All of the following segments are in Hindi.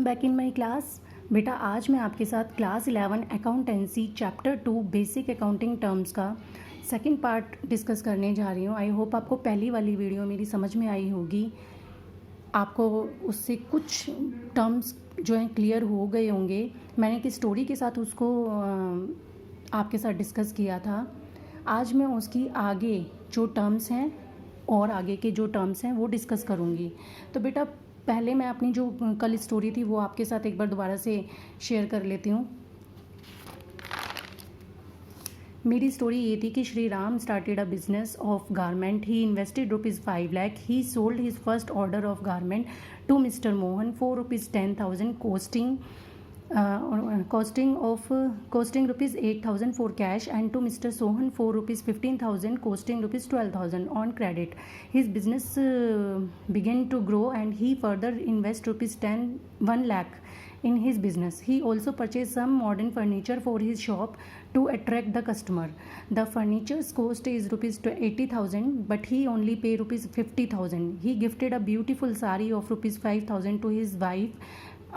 Welcome back in my class. बेटा आज मैं आपके साथ class 11 accountancy chapter 2 basic accounting terms का सेकंड पार्ट डिस्कस करने जा रही हूँ। आई होप आपको पहली वाली वीडियो मेरी समझ में आई होगी, आपको उससे कुछ टर्म्स जो हैं क्लियर हो गए होंगे। मैंने एक स्टोरी के साथ उसको आपके साथ डिस्कस किया था। आज मैं उसकी आगे जो टर्म्स हैं और आगे के जो टर्म्स हैं वो डिस्कस करूँगी। तो बेटा पहले मैं अपनी जो कल स्टोरी थी वो आपके साथ एक बार दोबारा से शेयर कर लेती हूँ। मेरी स्टोरी ये थी कि Shri Ram started a business of garment. He invested ₹5 lakh. He sold his first order of garment to mister Mohan for ₹10,000 costing ₹8,000 for cash, and to Mr. Sohan for ₹15,000 costing ₹12,000 on credit. His business began to grow and he further invest ₹1 lakh in his business. He also purchased some modern furniture for his shop to attract the customer. The furniture's cost is ₹80,000 but he only pay ₹50,000. He gifted a beautiful sari of ₹5,000 to his wife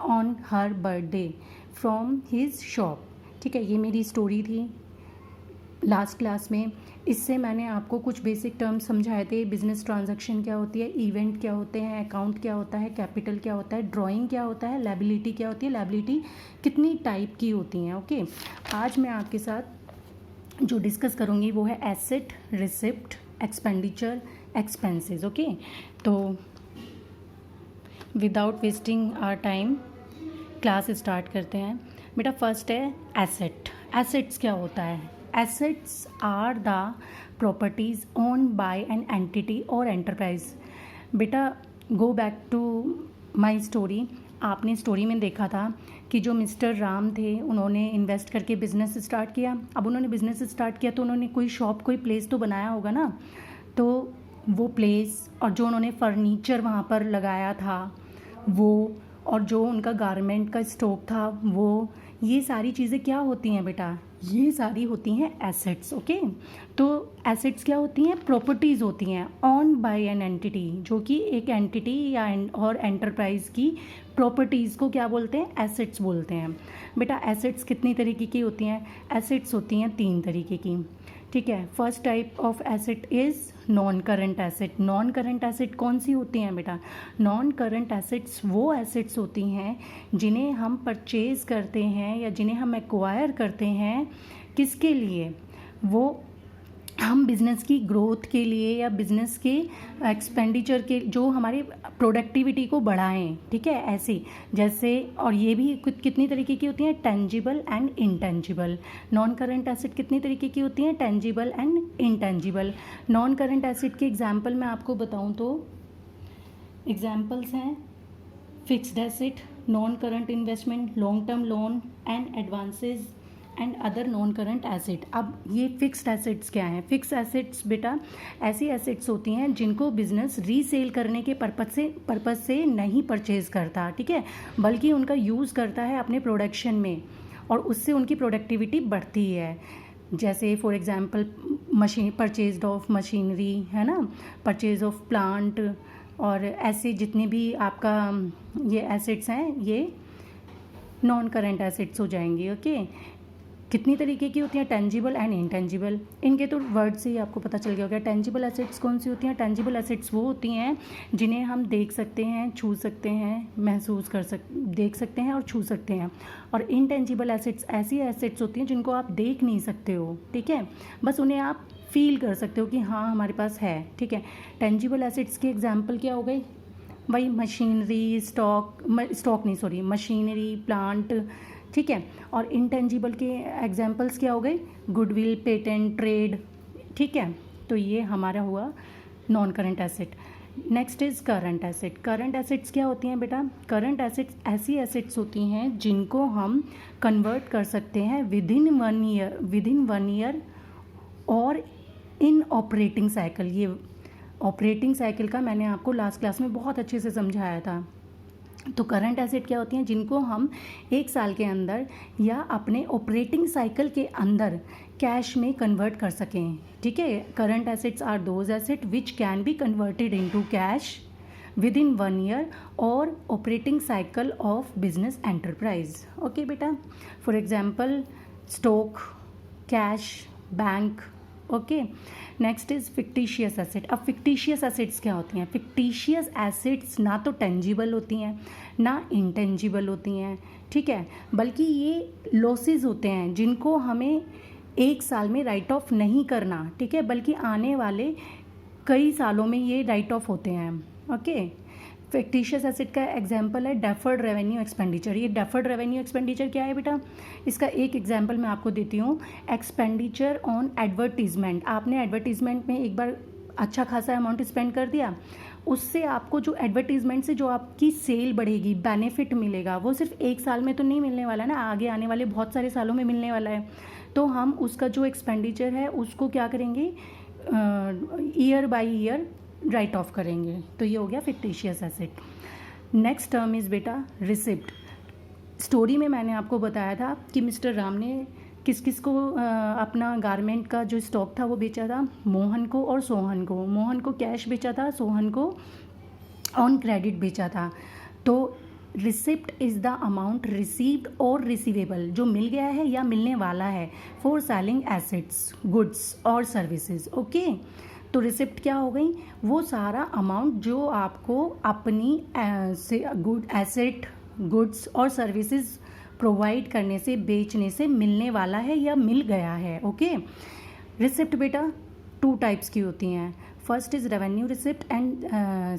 on her birthday from his shop. ठीक है, ये मेरी स्टोरी थी लास्ट क्लास में। इससे मैंने आपको कुछ बेसिक टर्म्स समझाए थे। बिजनेस ट्रांजैक्शन क्या होती है, इवेंट क्या होते हैं, अकाउंट क्या होता है, कैपिटल क्या होता है, ड्राइंग क्या होता है, लायबिलिटी क्या होती है, लायबिलिटी कितनी टाइप की होती हैं। ओके, आज मैं आपके साथ जो डिस्कस करूँगी वो है asset, receipt, expenditure, expenses. Okay, तो without wasting our time class start करते हैं। बेटा फर्स्ट है एसेट। एसेट्स क्या होता है? Assets are the properties owned by an entity or enterprise. बेटा go back to my story. आपने स्टोरी में देखा था कि जो मिस्टर राम थे उन्होंने इन्वेस्ट करके बिज़नेस स्टार्ट किया। अब उन्होंने बिज़नेस स्टार्ट किया तो उन्होंने कोई शॉप, कोई प्लेस तो बनाया होगा ना। तो वो प्लेस और जो उन्होंने फर्नीचर वहाँ पर लगाया था वो, और जो उनका गारमेंट का स्टॉक था वो, ये सारी चीज़ें क्या होती हैं बेटा? ये सारी होती हैं एसेट्स। ओके, तो एसेट्स क्या होती हैं? प्रॉपर्टीज़ होती हैं ऑन बाय एन एंटिटी, जो कि एक एंटिटी या और एंटरप्राइज की प्रॉपर्टीज़ को क्या बोलते हैं? एसेट्स बोलते हैं। बेटा एसेट्स कितनी तरीके की होती हैं? एसेट्स होती हैं 3 तरीके की। ठीक है, first type of asset is non current asset. Non current asset कौन सी होती हैं बेटा? नॉन करंट एसेट्स वो एसेट्स होती हैं जिन्हें हम परचेज करते हैं या जिन्हें हम एक्वायर करते हैं। किसके लिए? वो हम बिज़नेस की ग्रोथ के लिए या बिज़नेस के एक्सपेंडिचर के, जो हमारी प्रोडक्टिविटी को बढ़ाएं। ठीक है, ऐसे जैसे, और ये भी कितनी तरीके की होती हैं? Tangible and intangible. Non current asset कितनी तरीके की होती हैं? Tangible and intangible. Non current asset के एग्जांपल मैं आपको बताऊं तो एग्जांपल्स हैं fixed asset, non current investment, long term loan and advances and other non current asset. अब ये फिक्स्ड एसेट्स क्या हैं? फिक्स एसेट्स बेटा ऐसी एसेट्स होती हैं जिनको बिजनेस रीसेल करने के पर्पस से नहीं परचेज करता। ठीक है, बल्कि उनका यूज़ करता है अपने प्रोडक्शन में और उससे उनकी प्रोडक्टिविटी बढ़ती है। जैसे for example purchase of machinery, है ना, परचेज ऑफ प्लांट, और ऐसे जितने भी आपका ये एसेट्स हैं ये नॉन करंट एसेट्स हो जाएंगे। ओके, कितनी तरीके की होती हैं? Tangible and intangible. इनके तो वर्ड से ही आपको पता चल गया होगा। टेंजिबल एसेट्स कौन सी होती हैं? टेंजिबल एसेट्स वो होती हैं जिन्हें हम देख सकते हैं, छू सकते हैं, महसूस देख सकते हैं और छू सकते हैं। और इनटेंजिबल एसेट्स ऐसी एसेट्स होती हैं जिनको आप देख नहीं सकते हो। ठीक है, बस उन्हें आप फील कर सकते हो कि हाँ हमारे पास है। ठीक है, टेंजिबल एसेट्स के एग्जाम्पल क्या हो गई? भाई मशीनरी, मशीनरी, प्लांट। ठीक है, और इनटेंजिबल के एग्जाम्पल्स क्या हो गए? Goodwill, patent, trade. ठीक है, तो ये हमारा हुआ non current asset. Next is current asset. Current assets क्या होती हैं बेटा? करंट एसेट्स ऐसी एसेट्स होती हैं जिनको हम कन्वर्ट कर सकते हैं विद इन वन ईयर और इन ऑपरेटिंग साइकिल। ये ऑपरेटिंग साइकिल का मैंने आपको लास्ट क्लास में बहुत अच्छे से समझाया था। तो करंट एसेट क्या होती हैं? जिनको हम 1 साल के अंदर या अपने ऑपरेटिंग साइकिल के अंदर कैश में कन्वर्ट कर सकें। ठीक है, current assets are those asset which can be converted into cash within 1 year और operating cycle of business enterprise. Okay बेटा, for example stock, cash, bank. Okay, next is fictitious asset. अब फिक्टिशियस एसेट्स क्या होती हैं? फिक्टिशियस एसेट्स ना तो टेंजिबल होती हैं ना इंटेंजिबल होती हैं, ठीक है, बल्कि ये लॉसेस होते हैं जिनको हमें एक साल में राइट ऑफ नहीं करना, ठीक है, बल्कि आने वाले कई सालों में ये राइट ऑफ होते हैं। ओके, फिक्टिशियस एसेट का एग्जांपल है डेफर्ड रेवेन्यू एक्सपेंडिचर। ये डेफर्ड रेवेन्यू एक्सपेंडिचर क्या है बेटा? इसका एक एग्जांपल मैं आपको देती हूँ, एक्सपेंडिचर ऑन एडवर्टीजमेंट। आपने एडवर्टीजमेंट में एक बार अच्छा खासा अमाउंट स्पेंड कर दिया, उससे आपको जो एडवर्टीजमेंट से जो आपकी सेल बढ़ेगी, बेनिफिट मिलेगा, वो सिर्फ एक साल में तो नहीं मिलने वाला ना, आगे आने वाले बहुत सारे सालों में मिलने वाला है। तो हम उसका जो एक्सपेंडिचर है उसको क्या करेंगे, year by year right of करेंगे। तो ये हो गया fictitious asset. Next term is बेटा रिसिप्ट। स्टोरी में मैंने आपको बताया था कि मिस्टर राम ने किस किस को अपना गारमेंट का जो स्टॉक था वो बेचा था, मोहन को और सोहन को। मोहन को कैश बेचा था, सोहन को ऑन क्रेडिट बेचा था। तो receipt is the amount received और रिसीवेबल, जो मिल गया है या मिलने वाला है, फॉर सेलिंग एसेट्स, गुड्स और सर्विसेज। ओके, तो रिसिप्ट क्या हो गई? वो सारा अमाउंट जो आपको अपनी गुड एसेट, गुड्स और सर्विसेज प्रोवाइड करने से, बेचने से मिलने वाला है या मिल गया है। ओके, रिसिप्ट बेटा 2 टाइप्स की होती हैं। First is revenue receipt and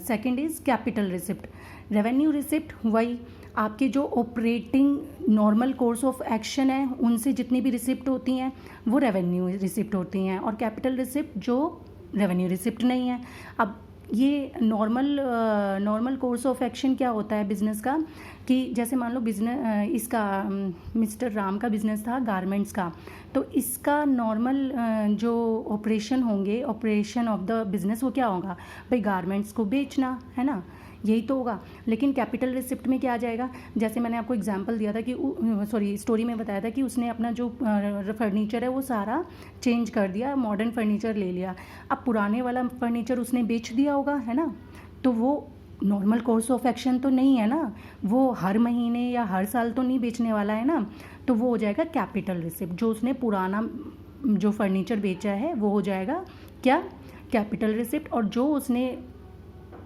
second is capital receipt. Revenue receipt वही आपके जो operating normal course of action है उनसे जितनी भी रिसिप्ट होती हैं वो रेवेन्यू रिसिप्ट होती हैं, और कैपिटल रिसिप्ट जो रेवेन्यू रिसिप्ट नहीं है। अब ये नॉर्मल कोर्स ऑफ एक्शन क्या होता है बिजनेस का, कि जैसे मान लो बिजनेस इसका मिस्टर राम का बिजनेस था गारमेंट्स का, तो इसका नॉर्मल जो ऑपरेशन होंगे, ऑपरेशन ऑफ द बिजनेस, वो क्या होगा भाई, गारमेंट्स को बेचना है ना, यही तो होगा। लेकिन कैपिटल रिसिप्ट में क्या आ जाएगा, जैसे मैंने आपको एग्जांपल दिया था कि स्टोरी में बताया था कि उसने अपना जो फर्नीचर है वो सारा चेंज कर दिया, मॉडर्न फर्नीचर ले लिया। अब पुराने वाला फर्नीचर उसने बेच दिया होगा, है ना, तो वो नॉर्मल कोर्स ऑफ एक्शन तो नहीं है ना, वो हर महीने या हर साल तो नहीं बेचने वाला है ना, तो वो हो जाएगा कैपिटल रिसिप्ट। जो उसने पुराना जो फर्नीचर बेचा है वो हो जाएगा क्या, कैपिटल रिसिप्ट। और जो उसने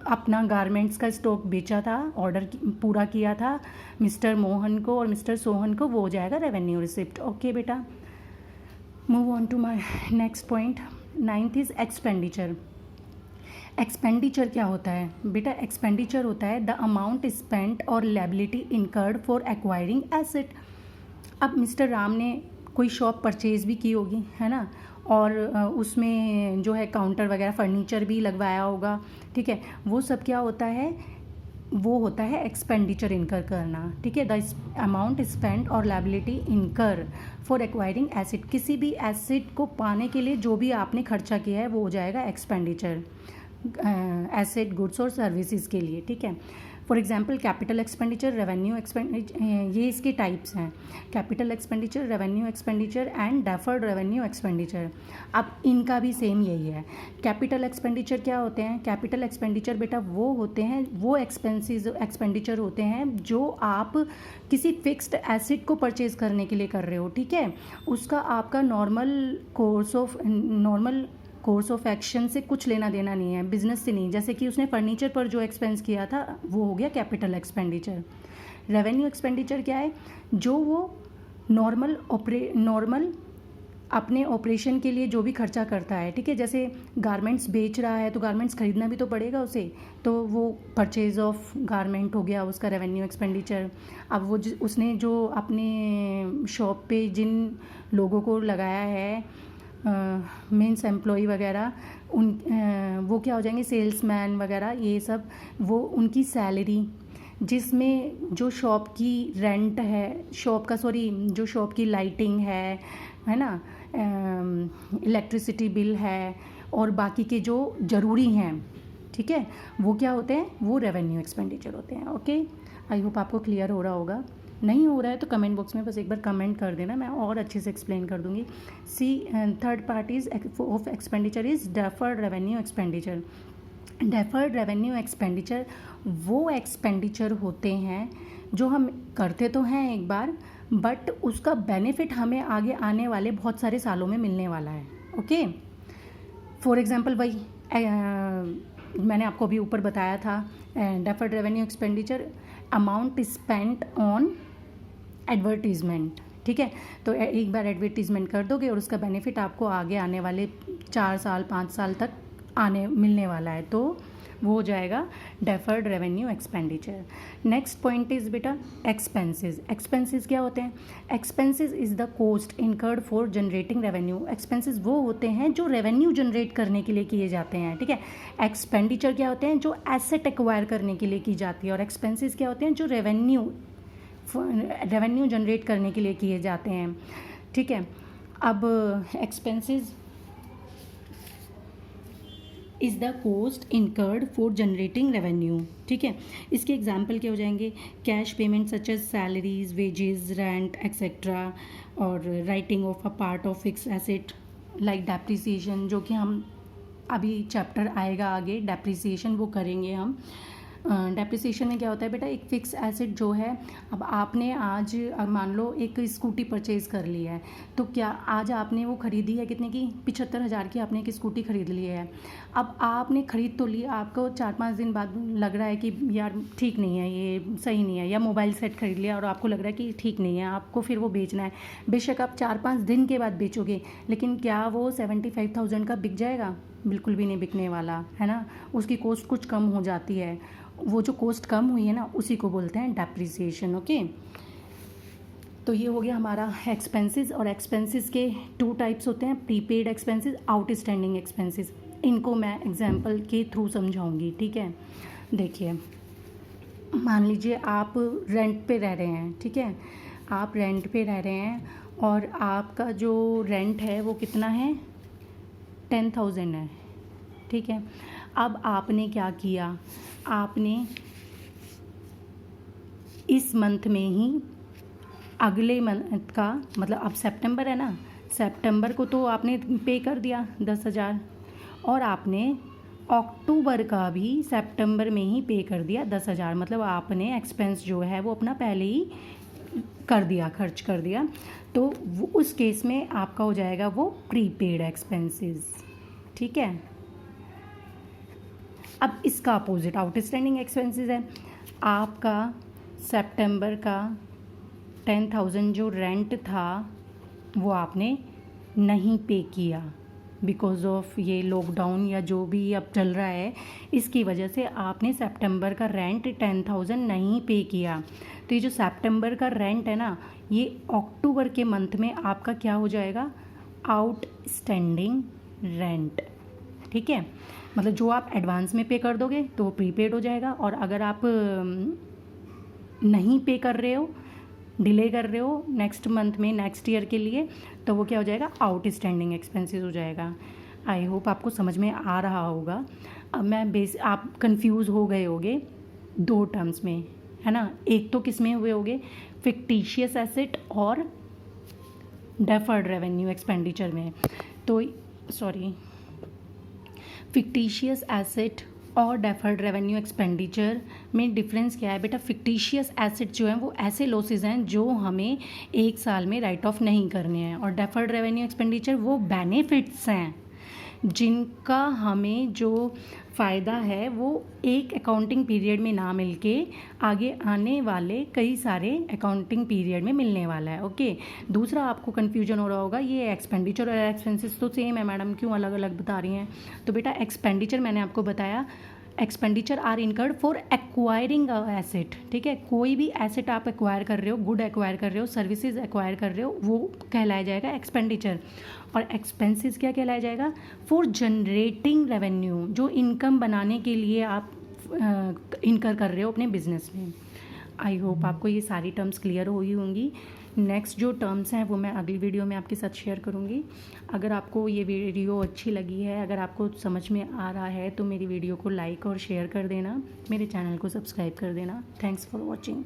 अपना गारमेंट्स का स्टॉक बेचा था, ऑर्डर पूरा किया था मिस्टर मोहन को और मिस्टर सोहन को, वो हो जाएगा रेवेन्यू रिसिप्ट। ओके बेटा, move on to my next point. 9th is expenditure. Expenditure क्या होता है बेटा? एक्सपेंडिचर होता है the amount spent or liability incurred for acquiring asset. अब मिस्टर राम ने कोई शॉप परचेज भी की होगी, है ना, और उसमें जो है काउंटर वगैरह फर्नीचर भी लगवाया होगा, ठीक है, वो सब क्या होता है, वो होता है एक्सपेंडिचर इनकर करना, ठीक है। द अमाउंट स्पेंड और लायबिलिटी इनकर फॉर एक्वायरिंग एसेट, किसी भी एसेट को पाने के लिए जो भी आपने खर्चा किया है वो हो जाएगा एक्सपेंडिचर, एसेट, गुड्स और सर्विसेज के लिए, ठीक है। For example capital expenditure, revenue expenditure, ये इसके टाइप्स हैं, capital expenditure, revenue expenditure and deferred revenue expenditure. अब इनका भी सेम यही है। कैपिटल एक्सपेंडिचर क्या होते हैं? कैपिटल एक्सपेंडिचर बेटा वो होते हैं, वो एक्सपेंडिचर होते हैं जो आप किसी फिक्स्ड एसेट को परचेज करने के लिए कर रहे हो, ठीक है, उसका आपका नॉर्मल कोर्स ऑफ एक्शन से कुछ लेना देना नहीं है, बिजनेस से नहीं। जैसे कि उसने फर्नीचर पर जो एक्सपेंस किया था वो हो गया कैपिटल एक्सपेंडिचर। रेवेन्यू एक्सपेंडिचर क्या है? जो वो नॉर्मल अपने ऑपरेशन के लिए जो भी खर्चा करता है, ठीक है, जैसे गारमेंट्स बेच रहा है तो गारमेंट्स खरीदना भी तो पड़ेगा उसे, तो वो परचेज ऑफ गारमेंट हो गया उसका रेवेन्यू एक्सपेंडिचर। अब वो उसने जो अपने शॉप पे जिन लोगों को लगाया है, मीन्स एम्प्लॉय वगैरह, वो क्या हो जाएंगे, सेल्समैन वगैरह, ये सब वो उनकी सैलरी, जिसमें जो शॉप की रेंट है, जो शॉप की लाइटिंग है ना, इलेक्ट्रिसिटी बिल है और बाकी के जो ज़रूरी हैं, ठीक है, वो क्या होते हैं, वो रेवेन्यू एक्सपेंडिचर होते हैं। ओके, आई होप आपको क्लियर हो रहा होगा। नहीं हो रहा है तो कमेंट बॉक्स में बस एक बार कमेंट कर देना, मैं और अच्छे से एक्सप्लेन कर दूंगी। Third part is of expenditure is deferred revenue expenditure. Deferred revenue expenditure वो एक्सपेंडिचर होते हैं जो हम करते तो हैं एक बार, बट उसका बेनिफिट हमें आगे आने वाले बहुत सारे सालों में मिलने वाला है। ओके, फॉर एग्जांपल वही मैंने आपको अभी ऊपर बताया था, deferred revenue expenditure amount spent on advertisement. ठीक है, तो एक बार एडवर्टीजमेंट कर दोगे और उसका बेनिफिट आपको आगे आने वाले 4 साल 5 साल तक मिलने वाला है, तो वो हो जाएगा deferred revenue expenditure. Next point is बेटा एक्सपेंसेस। एक्सपेंसेस क्या होते हैं? Expenses is the cost incurred for generating revenue. Expenses वो होते हैं जो रेवेन्यू जनरेट करने के लिए किए जाते हैं। ठीक है, एक्सपेंडिचर क्या होते हैं? जो एसेट एक्वायर करने के लिए की जाती है, और एक्सपेंसेस क्या होते हैं? जो रेवेन्यू जनरेट करने के लिए किए जाते हैं। ठीक है, अब expenses is the cost incurred for generating revenue. ठीक है, इसके एग्जाम्पल क्या हो जाएंगे? Cash payment such as salaries, wages, rent etcetera, और writing off a part of fix asset like depreciation, जो कि हम अभी चैप्टर आएगा आगे डेप्रिसिएशन, वो करेंगे हम। डेप्रिसिएशन में क्या होता है बेटा? एक फ़िक्स एसेट जो है, अब आपने आज मान लो एक स्कूटी परचेज़ कर ली है, तो क्या आज आपने वो ख़रीदी है कितने की? 75,000 की आपने एक स्कूटी ख़रीद ली है। अब आपने ख़रीद तो ली, आपको 4-5 दिन बाद लग रहा है कि यार ठीक नहीं है, ये सही नहीं है, या मोबाइल सेट ख़रीद लिया और आपको लग रहा है कि ठीक नहीं है, आपको फिर वो बेचना है। बेशक आप 4-5 दिन के बाद बेचोगे, लेकिन क्या वो 75,000 का बिक जाएगा? बिल्कुल भी नहीं बिकने वाला है ना, उसकी कॉस्ट कुछ कम हो जाती है। वो जो कॉस्ट कम हुई है ना, उसी को बोलते हैं डेप्रिसिएशन। ओके, तो ये हो गया हमारा एक्सपेंसेस। और एक्सपेंसेस के 2 टाइप्स होते हैं, प्रीपेड एक्सपेंसेस, आउटस्टैंडिंग एक्सपेंसेस। इनको मैं एग्जांपल के थ्रू समझाऊंगी। ठीक है, देखिए मान लीजिए आप रेंट पे रह रहे हैं। ठीक है, आप रेंट पे रह रहे हैं और आपका जो रेंट है वो कितना है? 10,000 है। ठीक है, अब आपने क्या किया? आपने इस मंथ में ही अगले मंथ का, मतलब अब सितंबर है ना, सितंबर को तो आपने पे कर दिया 10,000, और आपने अक्टूबर का भी सितंबर में ही पे कर दिया 10,000। मतलब आपने एक्सपेंस जो है वो अपना पहले ही कर दिया, खर्च कर दिया। तो वो उस केस में आपका हो जाएगा वो प्रीपेड एक्सपेंसेस। ठीक है, अब इसका अपोजिट आउटस्टैंडिंग एक्सपेंसेस है। आपका सितंबर का 10,000 जो रेंट था वो आपने नहीं पे किया, बिकॉज ऑफ ये लॉकडाउन या जो भी अब चल रहा है, इसकी वजह से आपने सितंबर का रेंट 10,000 नहीं पे किया। तो ये जो सितंबर का रेंट है ना, ये अक्टूबर के मंथ में आपका क्या हो जाएगा? Outstanding rent. ठीक है, मतलब जो आप एडवांस में पे कर दोगे तो वो प्रीपेड हो जाएगा, और अगर आप नहीं पे कर रहे हो, डिले कर रहे हो नेक्स्ट मंथ में, नेक्स्ट ईयर के लिए, तो वो क्या हो जाएगा? आउटस्टैंडिंग एक्सपेंसेस हो जाएगा। आई होप आपको समझ में आ रहा होगा। अब आप कंफ्यूज हो गए होगे 2 टर्म्स में, है ना? एक तो किस में हुए होगे? फिक्टिशियस एसेट और डेफर्ड रेवेन्यू एक्सपेंडिचर में। तो फिक्टिशियस एसेट और डेफर्ड रेवेन्यू एक्सपेंडिचर में डिफरेंस क्या है बेटा? फिक्टिशियस एसेट जो है वो ऐसे लॉसेज हैं जो हमें 1 साल में राइट ऑफ नहीं करने हैं, और डेफर्ड रेवेन्यू एक्सपेंडिचर वो बेनिफिट्स हैं जिनका हमें जो फ़ायदा है वो एक अकाउंटिंग पीरियड में ना मिलके आगे आने वाले कई सारे अकाउंटिंग पीरियड में मिलने वाला है। ओके, दूसरा आपको कन्फ्यूजन हो रहा होगा, ये एक्सपेंडिचर और एक्सपेंसेस तो सेम है मैडम, क्यों अलग अलग बता रही हैं? तो बेटा एक्सपेंडिचर मैंने आपको बताया, expenditure are incurred for acquiring a asset. ठीक है, कोई भी एसेट आप एक्वायर कर रहे हो, गुड एक्वायर कर रहे हो, सर्विसेज एक्वायर कर रहे हो, वो कहलाया जाएगा एक्सपेंडिचर। और एक्सपेंसेस क्या कहलाया जाएगा? फॉर जनरेटिंग रेवेन्यू, जो इनकम बनाने के लिए आप इनकर कर रहे हो अपने बिजनेस में। आई होप आपको ये सारी टर्म्स क्लियर हुई होंगी। नेक्स्ट जो टर्म्स हैं वो मैं अगली वीडियो में आपके साथ शेयर करूँगी। अगर आपको ये वीडियो अच्छी लगी है, अगर आपको समझ में आ रहा है, तो मेरी वीडियो को लाइक और शेयर कर देना, मेरे चैनल को सब्सक्राइब कर देना। Thanks for watching.